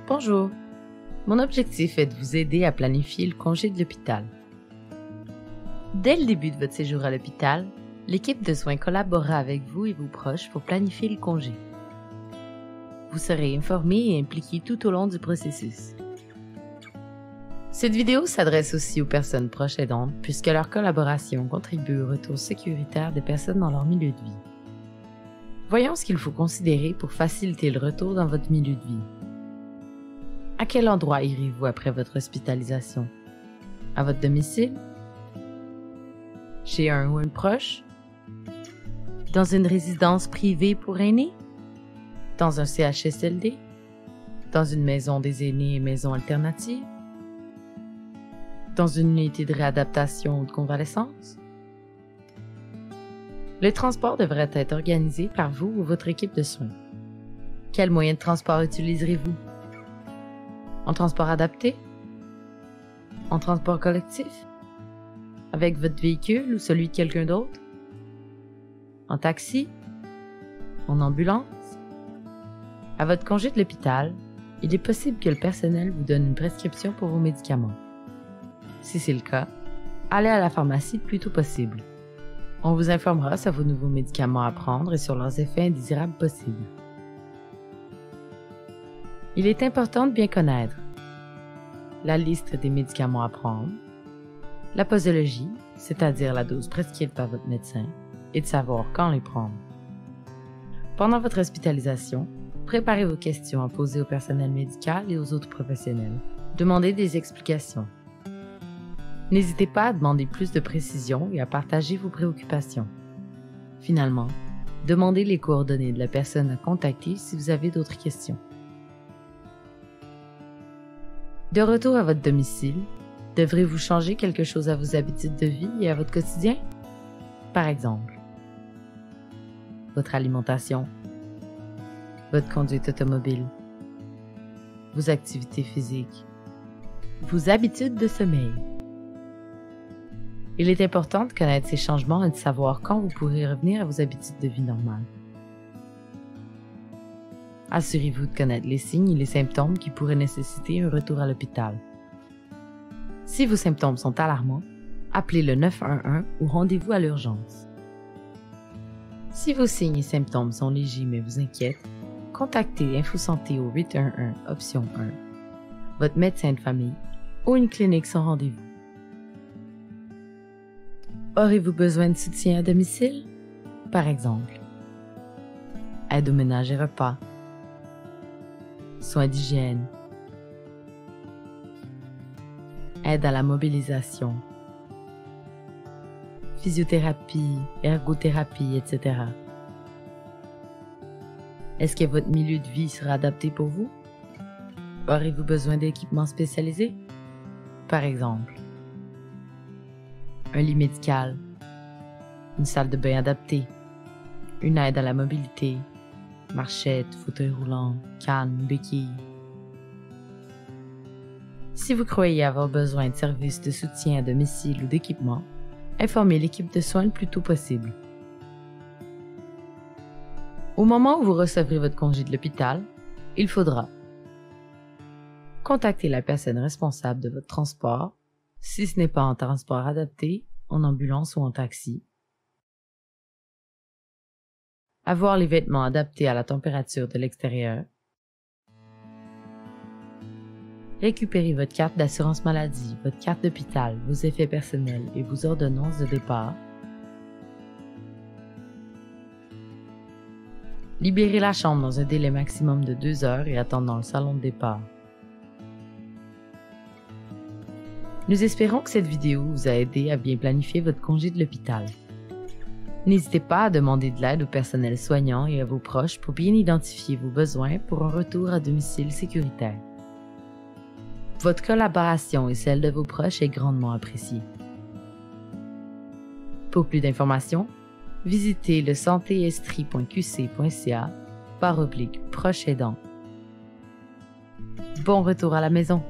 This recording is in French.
Bonjour, mon objectif est de vous aider à planifier le congé de l'hôpital. Dès le début de votre séjour à l'hôpital, l'équipe de soins collaborera avec vous et vos proches pour planifier le congé. Vous serez informés et impliqués tout au long du processus. Cette vidéo s'adresse aussi aux personnes proches aidantes puisque leur collaboration contribue au retour sécuritaire des personnes dans leur milieu de vie. Voyons ce qu'il faut considérer pour faciliter le retour dans votre milieu de vie. À quel endroit irez-vous après votre hospitalisation? À votre domicile? Chez un ou une proche? Dans une résidence privée pour aînés? Dans un CHSLD? Dans une maison des aînés et maison alternative? Dans une unité de réadaptation ou de convalescence? Le transport devrait être organisé par vous ou votre équipe de soins. Quel moyen de transport utiliserez-vous? En transport adapté? En transport collectif? Avec votre véhicule ou celui de quelqu'un d'autre? En taxi? En ambulance? À votre congé de l'hôpital, il est possible que le personnel vous donne une prescription pour vos médicaments. Si c'est le cas, allez à la pharmacie le plus tôt possible. On vous informera sur vos nouveaux médicaments à prendre et sur leurs effets indésirables possibles. Il est important de bien connaître la liste des médicaments à prendre, la posologie, c'est-à-dire la dose prescrite par votre médecin, et de savoir quand les prendre. Pendant votre hospitalisation, préparez vos questions à poser au personnel médical et aux autres professionnels. Demandez des explications. N'hésitez pas à demander plus de précision et à partager vos préoccupations. Finalement, demandez les coordonnées de la personne à contacter si vous avez d'autres questions. De retour à votre domicile, devrez-vous changer quelque chose à vos habitudes de vie et à votre quotidien? Par exemple, votre alimentation, votre conduite automobile, vos activités physiques, vos habitudes de sommeil. Il est important de connaître ces changements et de savoir quand vous pourrez revenir à vos habitudes de vie normales. Assurez-vous de connaître les signes et les symptômes qui pourraient nécessiter un retour à l'hôpital. Si vos symptômes sont alarmants, appelez le 911 ou rendez-vous à l'urgence. Si vos signes et symptômes sont légers mais vous inquiètent, contactez InfoSanté au 811 option 1, votre médecin de famille ou une clinique sans rendez-vous. Aurez-vous besoin de soutien à domicile? Par exemple, aide au ménage et repas, soins d'hygiène, aide à la mobilisation, physiothérapie, ergothérapie, etc. Est-ce que votre milieu de vie sera adapté pour vous? Aurez-vous besoin d'équipements spécialisés? Par exemple, un lit médical, une salle de bain adaptée, une aide à la mobilité, marchette, fauteuil roulant, canne, béquille. Si vous croyez avoir besoin de services de soutien à domicile ou d'équipement, informez l'équipe de soins le plus tôt possible. Au moment où vous recevrez votre congé de l'hôpital, il faudra contacter la personne responsable de votre transport, si ce n'est pas en transport adapté, en ambulance ou en taxi. Avoir les vêtements adaptés à la température de l'extérieur. Récupérez votre carte d'assurance maladie, votre carte d'hôpital, vos effets personnels et vos ordonnances de départ. Libérez la chambre dans un délai maximum de 2 heures et attendre dans le salon de départ. Nous espérons que cette vidéo vous a aidé à bien planifier votre congé de l'hôpital. N'hésitez pas à demander de l'aide au personnel soignant et à vos proches pour bien identifier vos besoins pour un retour à domicile sécuritaire. Votre collaboration et celle de vos proches est grandement appréciée. Pour plus d'informations, visitez le santéestrie.qc.ca/proche aidant. Bon retour à la maison!